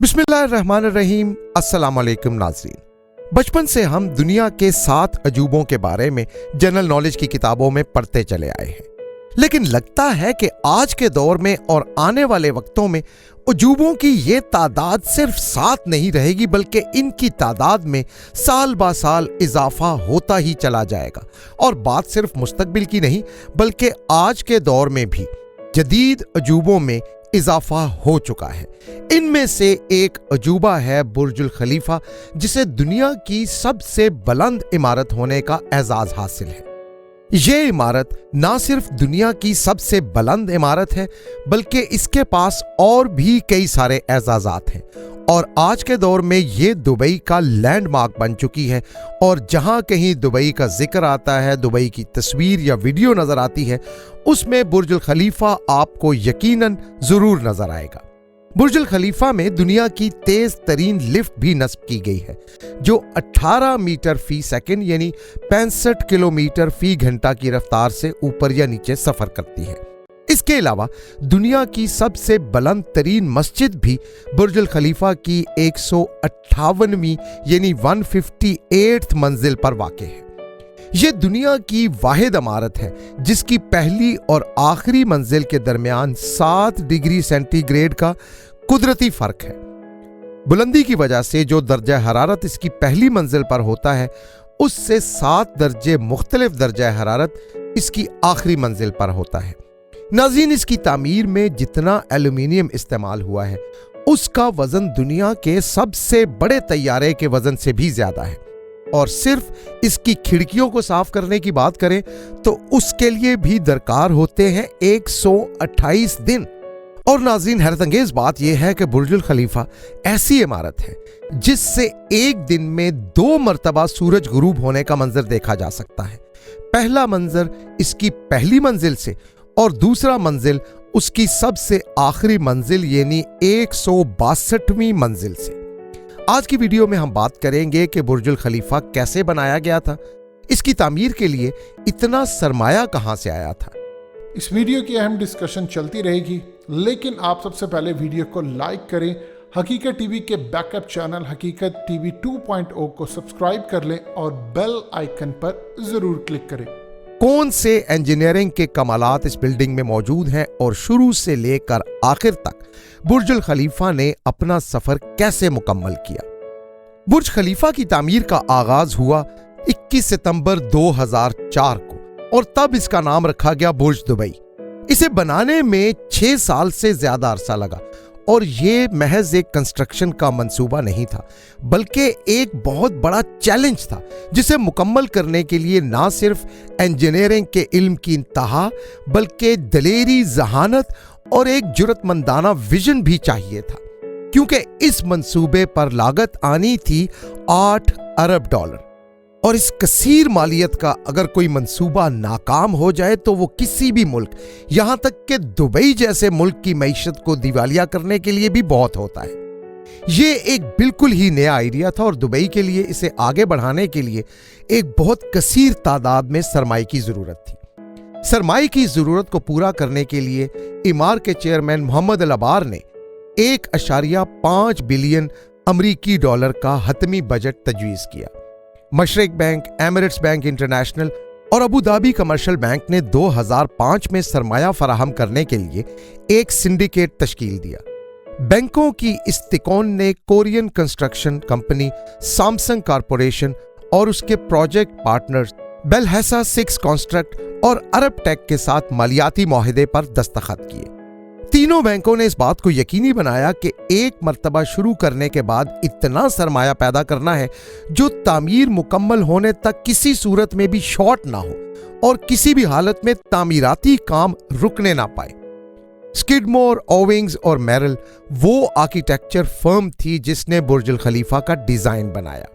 बिस्मिल्लाहिर्रहमानिर्रहीम। अस्सलाम वालेकुम नाज़रीन। बचपन से हम दुनिया के 7 अजूबों के बारे में जनरल नॉलेज की किताबों में पढ़ते चले आए हैं, लेकिन लगता है कि आज के दौर में और आने वाले वक्तों में अजूबों की ये तादाद सिर्फ 7 नहीं रहेगी, बल्कि इनकी तादाद में साल बा साल इजाफा होता ही चला जाएगा। और बात सिर्फ मुस्तकबिल की नहीं, बल्कि आज के दौर में भी जदीद अजूबों में इजाफा हो चुका है। इनमें से एक अजूबा है बुर्जुल खलीफा, जिसे दुनिया की सबसे बुलंद इमारत होने का एजाज हासिल है। ये इमारत ना सिर्फ दुनिया की सबसे बुलंद इमारत है, बल्कि इसके पास और भी कई सारे एजाजात हैं। और आज के दौर में ये दुबई का लैंडमार्क बन चुकी है। और जहां कहीं दुबई का जिक्र आता है, दुबई की तस्वीर या वीडियो नजर आती है, उसमें बुर्जुल खलीफा आपको यकीनन जरूर नजर आएगा। बुर्जुल खलीफा में दुनिया की तेज तरीन लिफ्ट भी नस्ब की गई है, जो 18 मीटर फी सेकंड यानी 65 किलोमीटर फी घंटा की रफ्तार से ऊपर या नीचे सफर करती है। इसके अलावा दुनिया की सबसे बुलंद तरीन मस्जिद भी बुर्जुल खलीफा की 158वीं यानी 158th मंजिल पर वाक़ है। यह दुनिया की वाहिद इमारत है जिसकी पहली और आखिरी मंजिल के दरमियान 7 डिग्री सेंटीग्रेड का कुदरती फर्क है। बुलंदी की वजह से जो दर्जा हरारत इसकी पहली मंजिल पर होता है, उससे 7 दर्जे मुख्तलिफ दर्जा हरारत इसकी आखिरी मंजिल पर होता है। नाज़रीन, इसकी तामीर में जितना एल्यूमिनियम इस्तेमाल हुआ है, उसका वजन दुनिया के सबसे बड़े तैयारे के वजन से भी ज्यादा है। और सिर्फ इसकी खिड़कियों को साफ करने की बात करें तो उसके लिए भी दरकार होते हैं 128 दिन। और नाज़रीन, हैरतअंगेज बात यह है कि बुर्जुल खलीफा ऐसी इमारत है जिससे एक दिन में 2 मरतबा सूरज गुरूब होने का मंजर देखा जा सकता है। पहला मंजर इसकी पहली मंजिल से और दूसरा मंजिल उसकी सबसे आखिरी मंजिल यानी 162वीं मंजिल से। आज की वीडियो में हम बात करेंगे कि बुर्जुल खलीफा कैसे बनाया गया था, इसकी तामीर के लिए इतना सरमाया कहां से आया था। इस वीडियो की अहम डिस्कशन चलती रहेगी, लेकिन आप सबसे पहले वीडियो को लाइक करें, हकीकत टीवी के बैकअप चैनल हकीकत टीवी 2.0 को सब्सक्राइब कर लें और बेल आइकन पर जरूर क्लिक करें। कौन से इंजीनियरिंग के कमालात इस बिल्डिंग में मौजूद हैं और शुरू से लेकर आखिर तक बुर्जुल खलीफा ने अपना सफर कैसे मुकम्मल किया। बुर्ज खलीफा की तामीर का आगाज हुआ 21 सितंबर 2004 को और तब इसका नाम रखा गया बुर्ज दुबई। इसे बनाने में 6 साल से ज्यादा अरसा लगा और ये महज एक कंस्ट्रक्शन का मंसूबा नहीं था, बल्कि एक बहुत बड़ा चैलेंज था जिसे मुकम्मल करने के लिए ना सिर्फ इंजीनियरिंग के इल्म की इंतहा, बल्कि दलेरी, जहानत और एक जुर्रतमंदाना विजन भी चाहिए था। क्योंकि इस मंसूबे पर लागत आनी थी $8 अरब। और इस कसीर मालियत का अगर कोई मंसूबा नाकाम हो जाए तो वो किसी भी मुल्क, यहां तक कि दुबई जैसे मुल्क की मईशत को दिवालिया करने के लिए भी बहुत होता है। ये एक बिल्कुल ही नया आइडिया था और दुबई के लिए इसे आगे बढ़ाने के लिए एक बहुत कसीर तादाद में सरमाए की जरूरत थी। सरमाए की जरूरत को पूरा करने के लिए इमार के चेयरमैन मोहम्मद अल अबार ने 1.5 बिलियन अमरीकी डॉलर का हतमी बजट तजवीज़ किया। मशरिक बैंक, एमिरेट्स बैंक इंटरनेशनल और अबू धाबी कमर्शियल बैंक ने 2005 में सरमाया फराहम करने के लिए एक सिंडिकेट तश्कील दिया। बैंकों की इस तिकोन ने Korean construction company, Samsung corporation और उसके प्रोजेक्ट पार्टनर्स बेलहैसा 6 कॉन्स्ट्रक्ट और अरब टेक के साथ मालियाती मुआहदे पर दस्तखत किए। तीनों बैंकों ने इस बात को यकीनी बनाया कि एक मर्तबा शुरू करने के बाद इतना सरमाया पैदा करना है जो तामीर मुकम्मल होने तक किसी सूरत में भी शॉर्ट ना हो और किसी भी हालत में तामीराती काम रुकने ना पाए। स्किडमोर, ओविंग्स और मेरल वो आर्किटेक्चर फर्म थी जिसने बुर्जुल खलीफा का डिजाइन बनाया।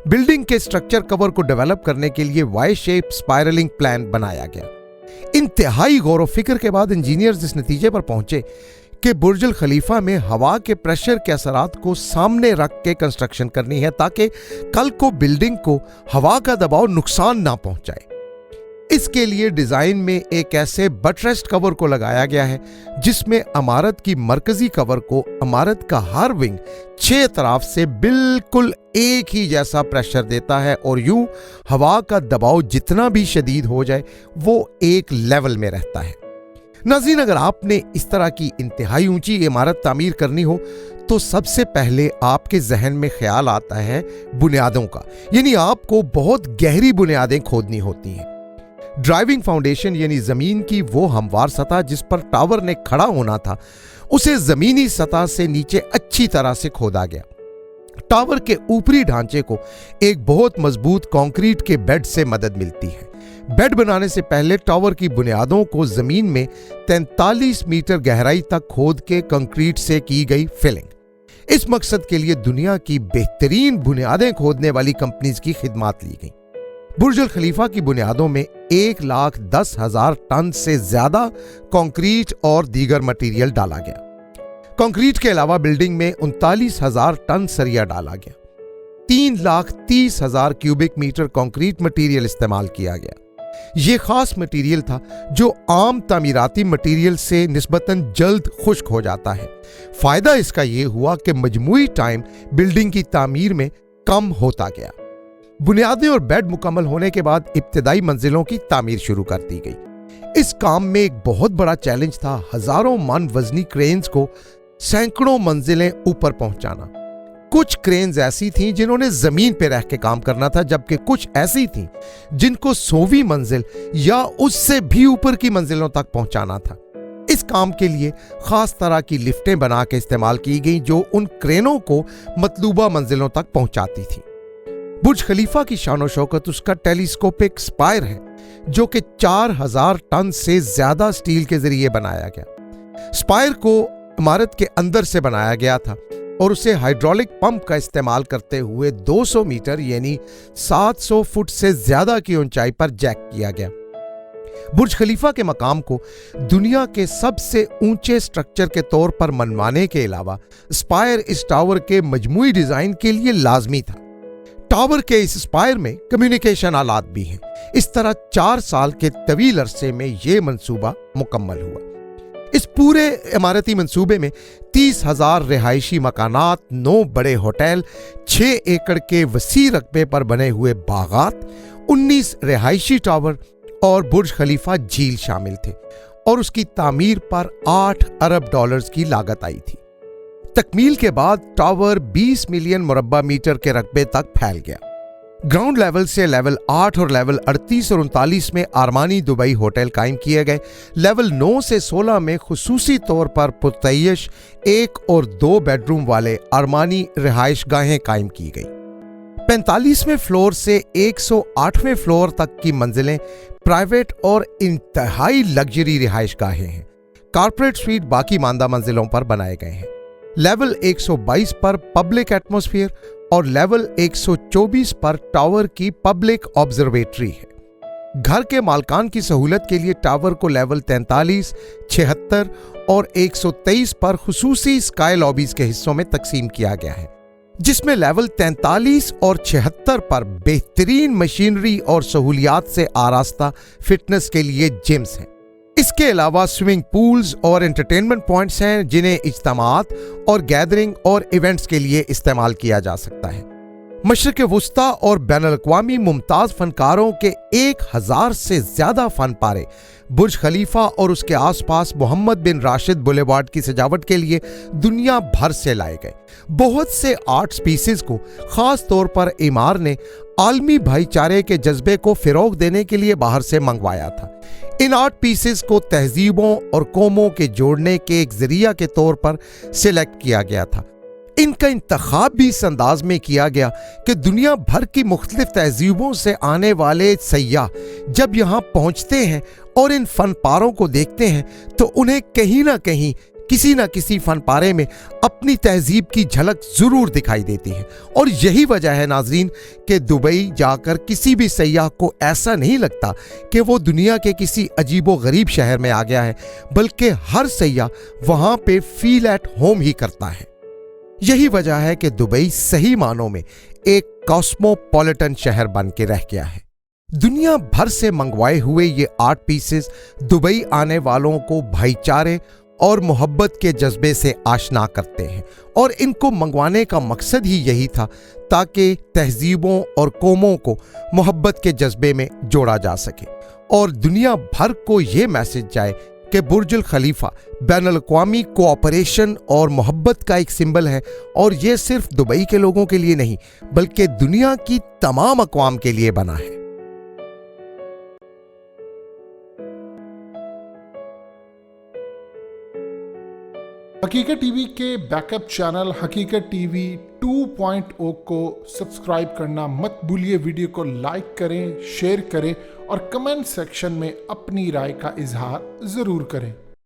बिल्डिंग के स्ट्रक्चर कवर को डेवलप करने के लिए वाई शेप स्पाइरलिंग प्लान बनाया गया। इंतहाई गौर व फिक्र के बाद इंजीनियर्स इस नतीजे पर पहुंचे कि बुर्जुल खलीफा में हवा के प्रेशर के असरात को सामने रख के कंस्ट्रक्शन करनी है ताकि कल को बिल्डिंग को हवा का दबाव नुकसान ना पहुंचाए। اس کے لیے ڈیزائن میں ایک ایسے بٹریسٹ کور کو لگایا گیا ہے جس میں عمارت کی مرکزی کور کو عمارت کا ہر ونگ 6 اطراف سے بالکل ایک ہی جیسا پریشر دیتا ہے اور یوں ہوا کا دباؤ جتنا بھی شدید ہو جائے وہ ایک لیول میں رہتا ہے۔ ناظرین، اگر آپ نے اس طرح کی انتہائی اونچی عمارت تعمیر کرنی ہو تو سب سے پہلے آپ کے ذہن میں خیال آتا ہے بنیادوں کا، یعنی آپ کو بہت گہری بنیادیں کھودنی ہوتی ہیں۔ ڈرائیونگ فاؤنڈیشن یعنی زمین کی وہ ہموار سطح جس پر ٹاور نے کھڑا ہونا تھا، اسے زمینی سطح سے نیچے اچھی طرح سے کھودا گیا۔ ٹاور کے اوپری ڈھانچے کو ایک بہت مضبوط کانکریٹ کے بیڈ سے مدد ملتی ہے۔ بیڈ بنانے سے پہلے ٹاور کی بنیادوں کو زمین میں 43 میٹر گہرائی تک کھود کے کنکریٹ سے کی گئی فلنگ۔ اس مقصد کے لیے دنیا کی بہترین بنیادیں کھودنے والی کمپنیز کی خدمات لی گئیں۔ برج خلیفہ کی بنیادوں میں 1,10,000 ٹن سے زیادہ کنکریٹ اور دیگر مٹیریل ڈالا گیا۔ کنکریٹ کے علاوہ بلڈنگ میں 39,000 ٹن سریا ڈالا گیا۔ 3,30,000 کیوبک میٹر کنکریٹ مٹیریل استعمال کیا گیا۔ یہ خاص مٹیریل تھا جو عام تعمیراتی مٹیریل سے نسبتاً جلد خشک ہو جاتا ہے۔ فائدہ اس کا یہ ہوا کہ مجموعی ٹائم بلڈنگ کی تعمیر میں کم ہوتا گیا۔ بنیادیں اور بیڈ مکمل ہونے کے بعد ابتدائی منزلوں کی تعمیر شروع کر دی گئی۔ اس کام میں ایک بہت بڑا چیلنج تھا ہزاروں من وزنی کرینز کو سینکڑوں منزلیں اوپر پہنچانا۔ کچھ کرینز ایسی تھیں جنہوں نے زمین پہ رہ کے کام کرنا تھا، جبکہ کچھ ایسی تھیں جن کو 100ویں منزل یا اس سے بھی اوپر کی منزلوں تک پہنچانا تھا۔ اس کام کے لیے خاص طرح کی لفٹیں بنا کے استعمال کی گئیں جو ان کرینوں کو مطلوبہ منزلوں تک پہنچاتی تھیں۔ برج خلیفہ کی شان و شوکت اس کا ٹیلیسکوپک سپائر ہے جو کہ 4,000 ٹن سے زیادہ سٹیل کے ذریعے بنایا گیا۔ سپائر کو عمارت کے اندر سے بنایا گیا تھا اور اسے ہائیڈرولک پمپ کا استعمال کرتے ہوئے 200 میٹر یعنی 700 فٹ سے زیادہ کی اونچائی پر جیک کیا گیا۔ برج خلیفہ کے مقام کو دنیا کے سب سے اونچے سٹرکچر کے طور پر منوانے کے علاوہ سپائر اس ٹاور کے مجموعی ڈیزائن کے لیے لازمی تھا۔ ٹاور کے اس سپائر میں کمیونیکیشن آلات بھی ہیں۔ اس طرح 4 سال کے طویل عرصے میں یہ منصوبہ مکمل ہوا۔ اس پورے عمارتی منصوبے میں 30,000 رہائشی مکانات، 9 بڑے ہوٹل، 6 ایکڑ کے وسیع رقبے پر بنے ہوئے باغات، 19 رہائشی ٹاور اور برج خلیفہ جھیل شامل تھے اور اس کی تعمیر پر $8 ارب کی لاگت آئی تھی۔ تکمیل کے بعد ٹاور 20 ملین مربع میٹر کے رقبے تک پھیل گیا۔ گراؤنڈ لیول سے لیول 8 اور لیول 38 اور 39 میں آرمانی دبئی ہوٹل قائم کیے گئے۔ لیول 9 سے 16 میں خصوصی طور پر پرتعیش 1 اور 2 بیڈروم والے آرمانی رہائش گاہیں قائم کی گئی۔ 45ویں فلور سے 108ویں فلور تک کی منزلیں پرائیویٹ اور انتہائی لگژری رہائش گاہیں ہیں۔ کارپوریٹ سویٹ باقی ماندہ منزلوں پر بنائے گئے ہیں۔ لیول 122 پر پبلک ایٹماسفیئر اور لیول 124 پر ٹاور کی پبلک آبزرویٹری ہے۔ گھر کے مالکان کی سہولت کے لیے ٹاور کو لیول 43، 76 اور 123 پر خصوصی سکائی لابیز کے حصوں میں تقسیم کیا گیا ہے، جس میں لیول 43 اور 76 پر بہترین مشینری اور سہولیات سے آراستہ فٹنس کے لیے جمز ہیں۔ اس کے علاوہ سوئمنگ پولز اور انٹرٹینمنٹ پوائنٹس ہیں جنہیں اجتماعات اور گیدرنگ اور ایونٹس کے لیے استعمال کیا جا سکتا ہے۔ مشرق وسطیٰ اور بین الاقوامی ممتاز فنکاروں کے 1,000 سے زیادہ فن پارے برج خلیفہ اور اس کے آس پاس محمد بن راشد بولیوارڈ کی سجاوٹ کے لیے دنیا بھر سے لائے گئے۔ بہت سے آرٹس پیسز کو خاص طور پر اعمار نے عالمی بھائی چارے کے جذبے کو فروغ دینے کے لیے باہر سے منگوایا تھا۔ ان آرٹ پیسز کو تہذیبوں اور قوموں کے جوڑنے کے ایک ذریعہ کے طور پر سلیکٹ کیا گیا تھا۔ ان کا انتخاب بھی اس انداز میں کیا گیا کہ دنیا بھر کی مختلف تہذیبوں سے آنے والے سیاح جب یہاں پہنچتے ہیں اور ان فن پاروں کو دیکھتے ہیں تو انہیں کہیں نہ کہیں کسی نہ کسی فن پارے میں اپنی تہذیب کی جھلک ضرور دکھائی دیتی ہے۔ اور یہی وجہ ہے ناظرین کہ دبئی جا کر کسی بھی سیاح کو ایسا نہیں لگتا کہ وہ دنیا کے کسی عجیب و غریب شہر میں آ گیا ہے، بلکہ ہر سیاح وہاں پہ فیل ایٹ ہوم ہی کرتا ہے۔ یہی وجہ ہے کہ دبئی صحیح معنوں میں ایک کاسموپولیٹن شہر بن کے رہ گیا ہے۔ दुनिया भर से मंगवाए हुए ये आर्ट पीसेस दुबई आने वालों को भाईचारे और मोहब्बत के जज्बे से आशना करते हैं और इनको मंगवाने का मकसद ही यही था ताकि तहजीबों और कौमों को मोहब्बत के जज्बे में जोड़ा जा सके और दुनिया भर को ये मैसेज जाए कि बुर्जुल खलीफा बैनुल-अक़वामी कोऑपरेशन और मोहब्बत का एक सिंबल है और ये सिर्फ दुबई के लोगों के लिए नहीं बल्कि दुनिया की तमाम अक़वाम के लिए बना है। हकीकत टीवी के बैकअप चैनल हकीकत टीवी 2.0 को सब्सक्राइब करना मत भूलिए। वीडियो को लाइक करें, शेयर करें और कमेंट सेक्शन में अपनी राय का इजहार ज़रूर करें।